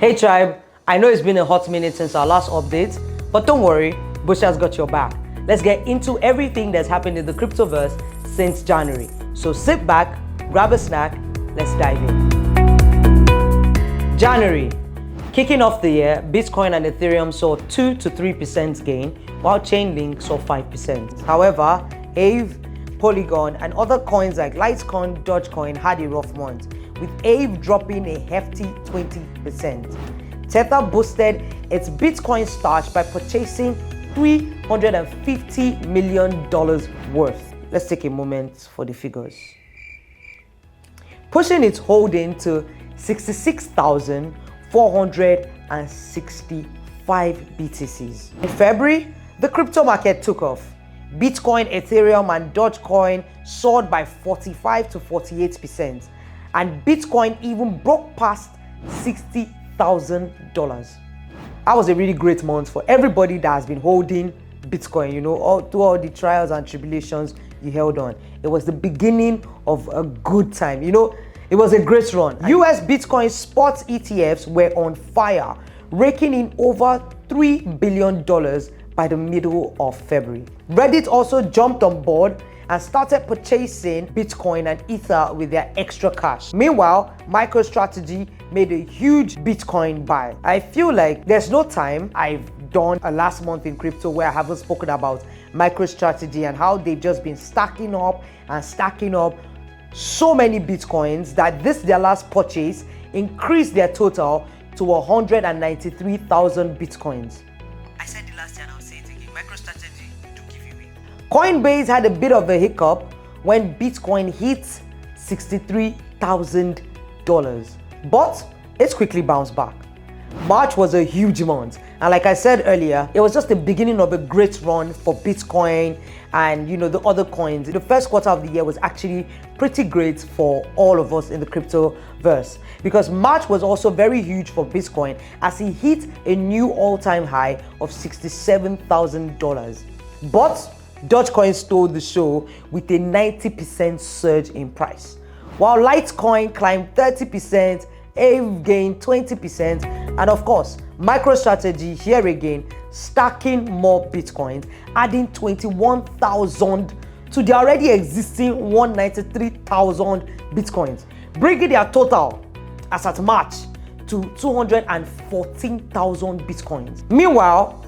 Hey tribe, I know it's been a hot minute since our last update, but don't worry, Busha's got your back. Let's get into everything that's happened in the Cryptoverse since January. So sit back, grab a snack, let's dive in. January. Kicking off the year, Bitcoin and Ethereum saw 2 to 3% gain, while Chainlink saw 5%. However, Aave, Polygon, and other coins like Litecoin, Dogecoin had a rough month, with Aave dropping a hefty 20%. Tether boosted its Bitcoin stash by purchasing $350 million worth. Let's take a moment for the figures. Pushing its holding to 66,465 BTCs. In February, the crypto market took off. Bitcoin, Ethereum, and Dogecoin soared by 45 to 48%, and Bitcoin even broke past $60,000. That was a really great month for everybody that has been holding Bitcoin, through all the trials and tribulations you held on. It was the beginning of a good time, it was a great run. US Bitcoin spot ETFs were on fire, raking in over $3 billion by the middle of February. Reddit also jumped on board and started purchasing Bitcoin and Ether with their extra cash. Meanwhile, MicroStrategy made a huge Bitcoin buy. I feel like there's no time I've done a last month in crypto where I haven't spoken about MicroStrategy and how they've just been stacking up so many Bitcoins that their last purchase increased their total to 193,000 Bitcoins. I said the last year and I'll say it again. MicroStrategy do give you away. Coinbase had a bit of a hiccup when Bitcoin hit $63,000, but it's quickly bounced back. March was a huge month, and like I said earlier, it was just the beginning of a great run for Bitcoin and the other coins. The first quarter of the year was actually pretty great for all of us in the Cryptoverse, because March was also very huge for Bitcoin as he hit a new all-time high of $67,000. But Dogecoin stole the show with a 90% surge in price. While Litecoin climbed 30%, Aave gained 20%, and of course, MicroStrategy here again stacking more Bitcoins, adding 21,000 to the already existing 193,000 Bitcoins, bringing their total as at March to 214,000 Bitcoins. Meanwhile,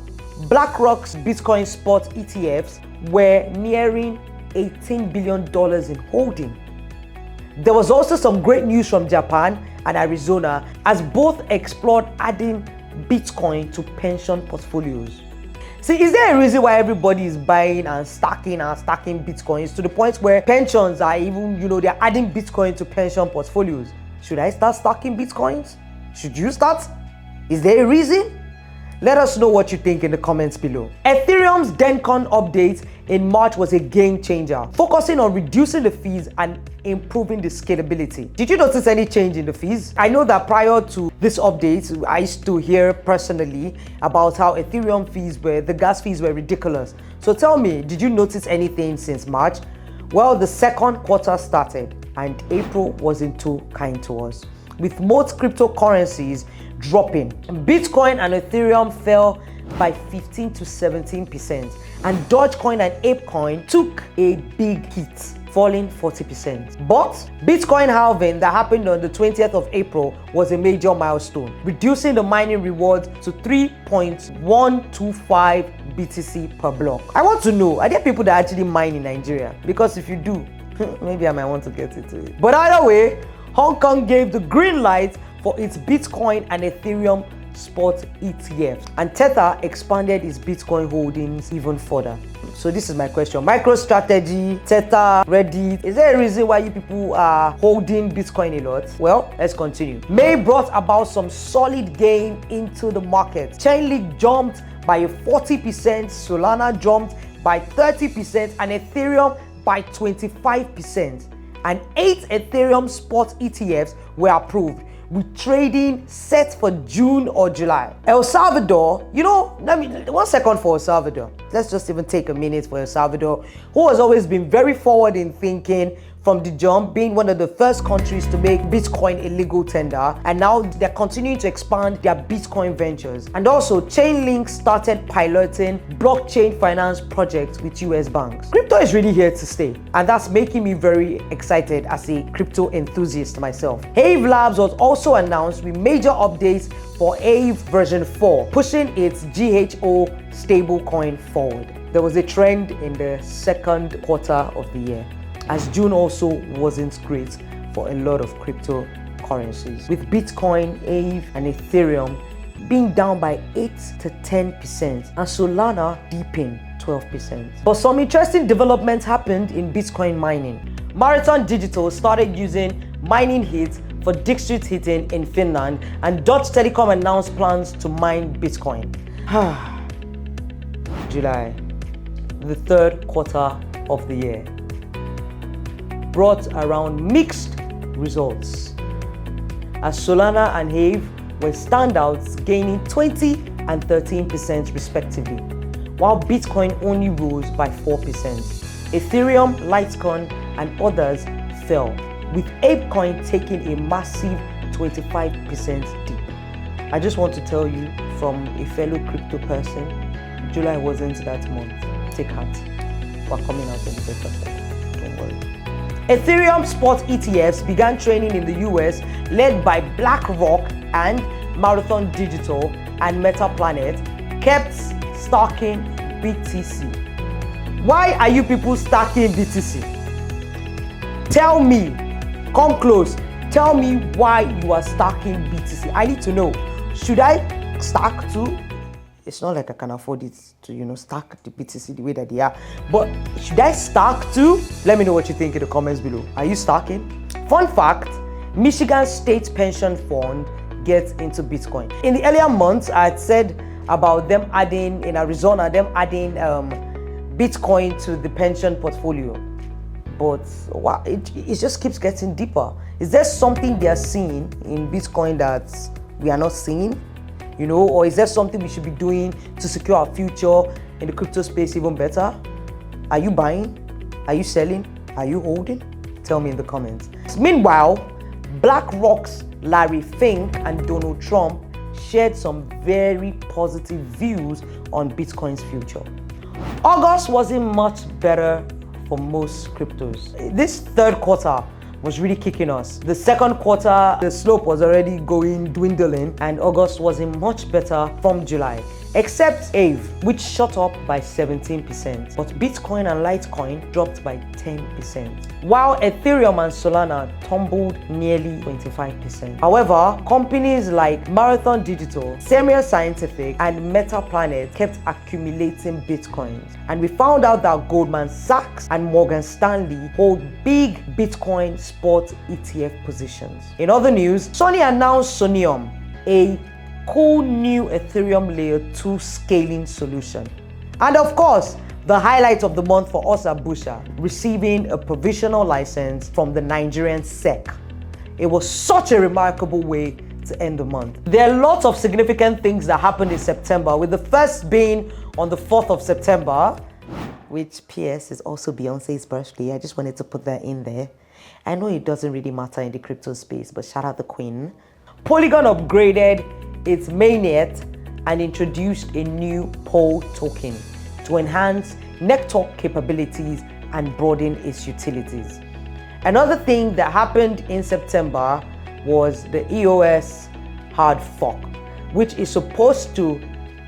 BlackRock's Bitcoin spot ETFs were nearing $18 billion in holding. There was also some great news from Japan and Arizona as both explored adding Bitcoin to pension portfolios. See, is there a reason why everybody is buying and stacking Bitcoins to the point where pensions are even, they're adding Bitcoin to pension portfolios? Should I start stacking Bitcoins? Should you start? Is there a reason? Let us know what you think in the comments below. Ethereum's DENCON update in March was a game changer, focusing on reducing the fees and improving the scalability. Did you notice any change in the fees? I know that prior to this update, I used to hear personally about how Ethereum the gas fees were ridiculous. So tell me, did you notice anything since March? Well, the second quarter started and April wasn't too kind to us, with most cryptocurrencies dropping. Bitcoin and Ethereum fell by 15 to 17%, and Dogecoin and Apecoin took a big hit, falling 40%. But Bitcoin halving that happened on the 20th of April was a major milestone, reducing the mining reward to 3.125 BTC per block. I want to know, are there people that actually mine in Nigeria? Because if you do, maybe I might want to get into it. But either way, Hong Kong gave the green light for its Bitcoin and Ethereum spot ETFs, and Tether expanded its Bitcoin holdings even further. So this is my question: MicroStrategy, Tether, Reddit, is there a reason why you people are holding Bitcoin a lot? Well, let's continue. May brought about some solid gain into the market. Chainlink jumped by 40%, Solana jumped by 30%, and Ethereum by 25%. And 8 Ethereum spot ETFs were approved, with trading set for June or July. El Salvador, let me 1 second for El Salvador. Let's just even take a minute for El Salvador, who has always been very forward in thinking from the jump, being one of the first countries to make Bitcoin a legal tender, and now they're continuing to expand their Bitcoin ventures. And also, Chainlink started piloting blockchain finance projects with US banks. Crypto is really here to stay, and that's making me very excited as a crypto enthusiast myself. Aave Labs was also announced with major updates for Aave version 4, pushing its GHO stablecoin forward. There was a trend in the second quarter of the year, as June also wasn't great for a lot of cryptocurrencies, with Bitcoin, Aave, and Ethereum being down by 8 to 10%, and Solana dipping 12%. But some interesting developments happened in Bitcoin mining. Marathon Digital started using mining heat for district heating in Finland, and Dutch Telecom announced plans to mine Bitcoin. July, the third quarter of the year, brought around mixed results, as Solana and Aave were standouts, gaining 20 and 13% respectively, while Bitcoin only rose by 4%. Ethereum, Litecoin, and others fell, with ApeCoin taking a massive 25% dip. I just want to tell you, from a fellow crypto person, July wasn't that month. Take heart. We're coming out in the better side. Don't worry. Ethereum spot ETFs began trading in the US, led by BlackRock and Marathon Digital and MetaPlanet, kept stacking BTC. Why are you people stacking BTC? Tell me, come close, tell me why you are stacking BTC. I need to know. Should I stack too? It's not like I can afford it to, stack the BTC the way that they are. But should I stack too? Let me know what you think in the comments below. Are you stacking? Fun fact, Michigan State Pension Fund gets into Bitcoin. In the earlier months, I had said about them adding, in Arizona, Bitcoin to the pension portfolio. But wow, it just keeps getting deeper. Is there something they are seeing in Bitcoin that we are not seeing? Or is there something we should be doing to secure our future in the crypto space even better? Are you buying? Are you selling? Are you holding? Tell me in the comments. Meanwhile, BlackRock's Larry Fink and Donald Trump shared some very positive views on Bitcoin's future. August wasn't much better for most cryptos. This third quarter was really kicking us. The second quarter, the slope was already dwindling, and August wasn't much better from July, except Aave, which shot up by 17%, but Bitcoin and Litecoin dropped by 10%, while Ethereum and Solana tumbled nearly 25%. However, companies like Marathon Digital, Semia Scientific, and MetaPlanet kept accumulating Bitcoins, and we found out that Goldman Sachs and Morgan Stanley hold big Bitcoin spot ETF positions. In other news, Sony announced Sonium, a cool new Ethereum layer 2 scaling solution. And of course, the highlight of the month for us at Busha, receiving a provisional license from the Nigerian SEC. It was such a remarkable way to end the month. There are lots of significant things that happened in September, with the first being on the 4th of September, which PS is also Beyonce's birthday. I just wanted to put that in there. I know it doesn't really matter in the crypto space, but shout out the queen. Polygon upgraded its mainnet and introduced a new POL token to enhance network capabilities and broaden its utilities. Another thing that happened in September was the EOS hard fork, which is supposed to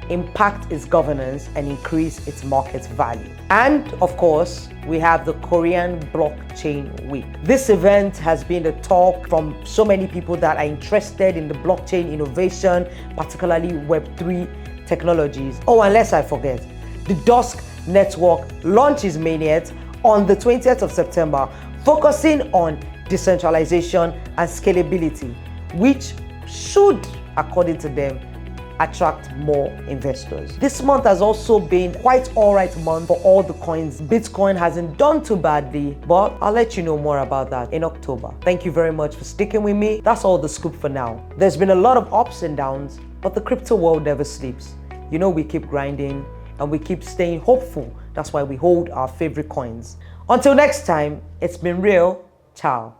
impact its governance and increase its market value. And of course, we have the Korean Blockchain Week. This event has been a talk from so many people that are interested in the blockchain innovation, particularly Web3 technologies. Oh, unless I forget, the Dusk Network launches mainnet on the 20th of September, focusing on decentralization and scalability, which should, according to them, attract more investors. This month has also been quite alright month for all the coins. Bitcoin hasn't done too badly, but I'll let you know more about that in October. Thank you very much for sticking with me. That's all the scoop for now. There's been a lot of ups and downs, but the crypto world never sleeps. We keep grinding and we keep staying hopeful. That's why we hold our favorite coins. Until next time, it's been real. Ciao.